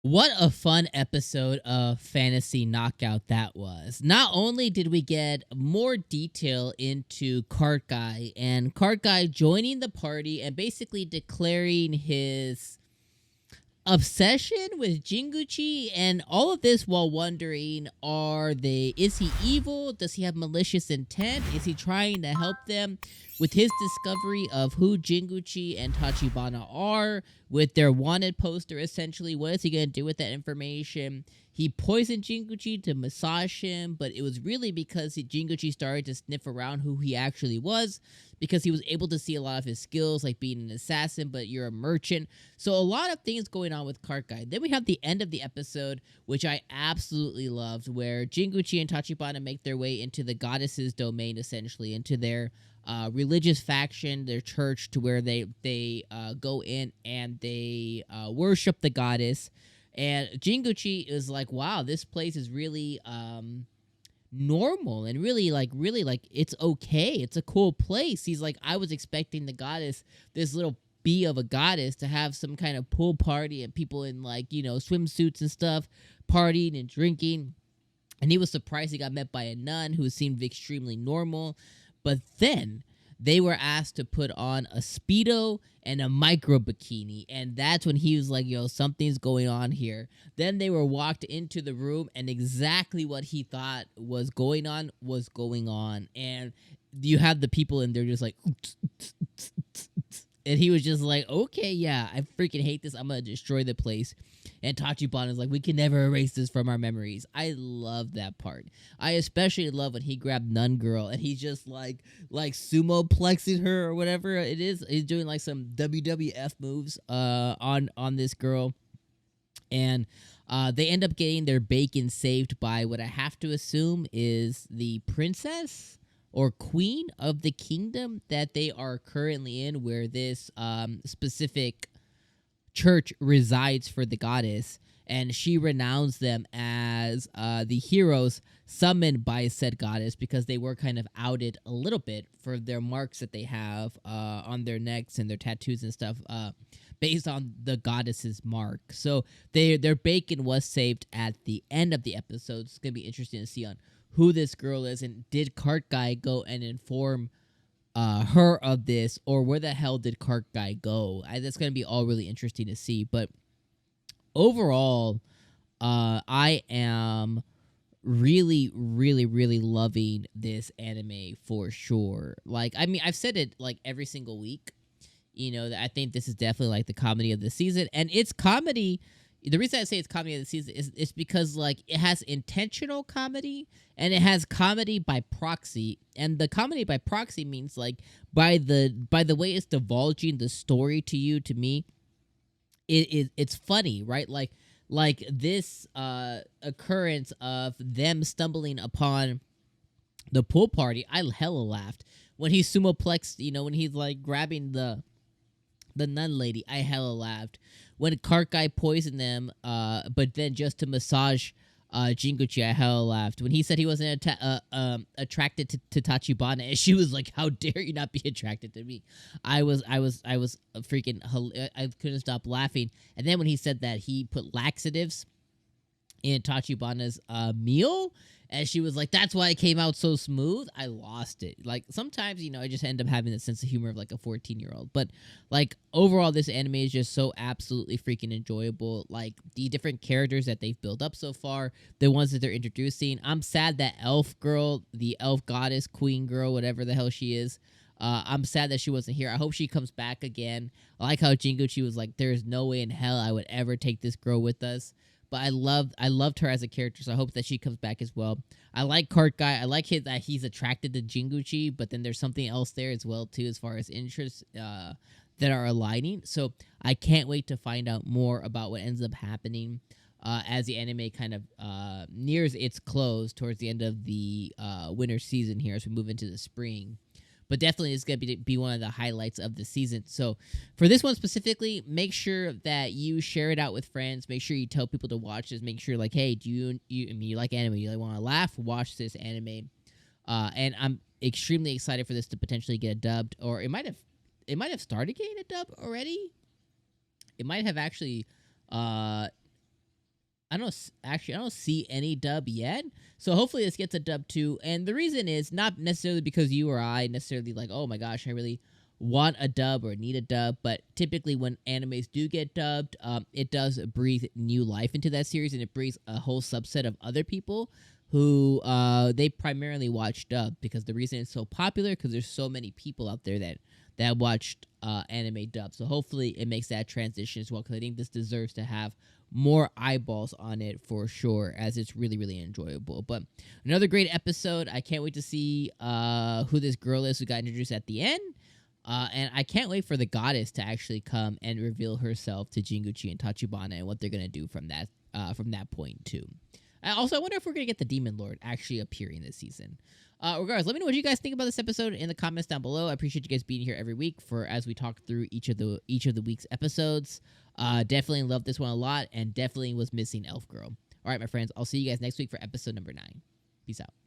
What a fun episode of Fantasy Knockout that was. Not only did we get more detail into Cart Guy and Cart Guy joining the party and basically declaring his obsession with Jinguchi, and all of this while wondering, is he evil? Does he have malicious intent? Is he trying to help them with his discovery of who Jinguchi and Tachibana are, with their wanted poster essentially? What is he going to do with that information? He poisoned Jinguchi to massage him, but it was really because Jinguchi started to sniff around who he actually was, because he was able to see a lot of his skills, like being an assassin, but you're a merchant. So a lot of things going on with Cart Guy. Then we have the end of the episode, which I absolutely loved, where Jinguchi and Tachibana make their way into the goddess's domain, essentially, into their religious faction, their church, to where they go in and they worship the goddess. And Jinguchi is like, wow, this place is really normal and really like it's okay. It's a cool place. He's like, I was expecting the goddess, this little bee of a goddess, to have some kind of pool party and people in like, swimsuits and stuff, partying and drinking. And he was surprised he got met by a nun who seemed extremely normal. But then they were asked to put on a Speedo and a micro bikini. And that's when he was like, yo, something's going on here. Then they were walked into the room, and exactly what he thought was going on was going on. And you have the people in there just like, and he was just like, okay, yeah, I freaking hate this. I'm going to destroy the place. And Tachibana's like, we can never erase this from our memories. I love that part. I especially love when he grabbed Nun Girl and he's just like sumo plexing her or whatever it is. He's doing like some WWF moves on this girl. And they end up getting their bacon saved by what I have to assume is the princess or queen of the kingdom that they are currently in, where this specific church resides for the goddess, and she renounces them as the heroes summoned by said goddess, because they were kind of outed a little bit for their marks that they have on their necks and their tattoos and stuff, based on the goddess's mark. So their bacon was saved at the end of the episode. It's gonna be interesting to see on who this girl is, and did Cart Guy go and inform her of this, or where the hell did Cart Guy go? That's going to be all really interesting to see. But overall, I am really, really, really loving this anime for sure. Like, I mean, I've said it like every single week, that I think this is definitely like the comedy of the season. And it's comedy. The reason I say it's comedy of the season is because like it has intentional comedy and it has comedy by proxy. And the comedy by proxy means like by the way it's divulging the story to you, to me, it's funny, right? Like this occurrence of them stumbling upon the pool party. I hella laughed when he sumoplexed, when he's like grabbing the nun lady. I hella laughed when Cart Guy poisoned them, but then just to massage Jinguchi. I hella laughed when he said he wasn't attracted to Tachibana, and she was like, "How dare you not be attracted to me?" I was freaking. I couldn't stop laughing. And then when he said that he put laxatives in Tachibana's meal, and she was like, that's why it came out so smooth, I lost it. Like, sometimes, I just end up having the sense of humor of like a 14-year-old. But like, overall, this anime is just so absolutely freaking enjoyable. Like, the different characters that they've built up so far, the ones that they're introducing. I'm sad that elf girl, the elf goddess, queen girl, whatever the hell she is, I'm sad that she wasn't here. I hope she comes back again. I like how Jinguchi was like, there's no way in hell I would ever take this girl with us. But I loved her as a character, so I hope that she comes back as well. I like Cart Guy. I like that he's attracted to Jinguchi, but then there's something else there as well, too, as far as interests that are aligning. So I can't wait to find out more about what ends up happening as the anime kind of nears its close towards the end of the winter season here as we move into the spring. But definitely it's going to be one of the highlights of the season. So for this one specifically, make sure that you share it out with friends. Make sure you tell people to watch this. Make sure, like, hey, do you like anime? You want to laugh? Watch this anime. And I'm extremely excited for this to potentially get dubbed, or it might have started getting a dub already. It might have actually I don't see any dub yet. So hopefully this gets a dub too. And the reason is not necessarily because you or I necessarily like, oh my gosh, I really want a dub or need a dub, but typically when animes do get dubbed, it does breathe new life into that series, and it brings a whole subset of other people who they primarily watch dub, because the reason it's so popular because there's so many people out there that watched anime dub. So hopefully it makes that transition as well, because I think this deserves to have more eyeballs on it for sure, as it's really, really enjoyable. But another great episode. I can't wait to see who this girl is who got introduced at the end. And I can't wait for the goddess to actually come and reveal herself to Jinguchi and Tachibana, and what they're going to do from that point too. Also, I wonder if we're going to get the Demon Lord actually appearing this season. Regardless, let me know what you guys think about this episode in the comments down below. I appreciate you guys being here every week as we talk through each of the week's episodes. Definitely loved this one a lot, and definitely was missing Elf Girl. All right, my friends, I'll see you guys next week for episode number 9. Peace out.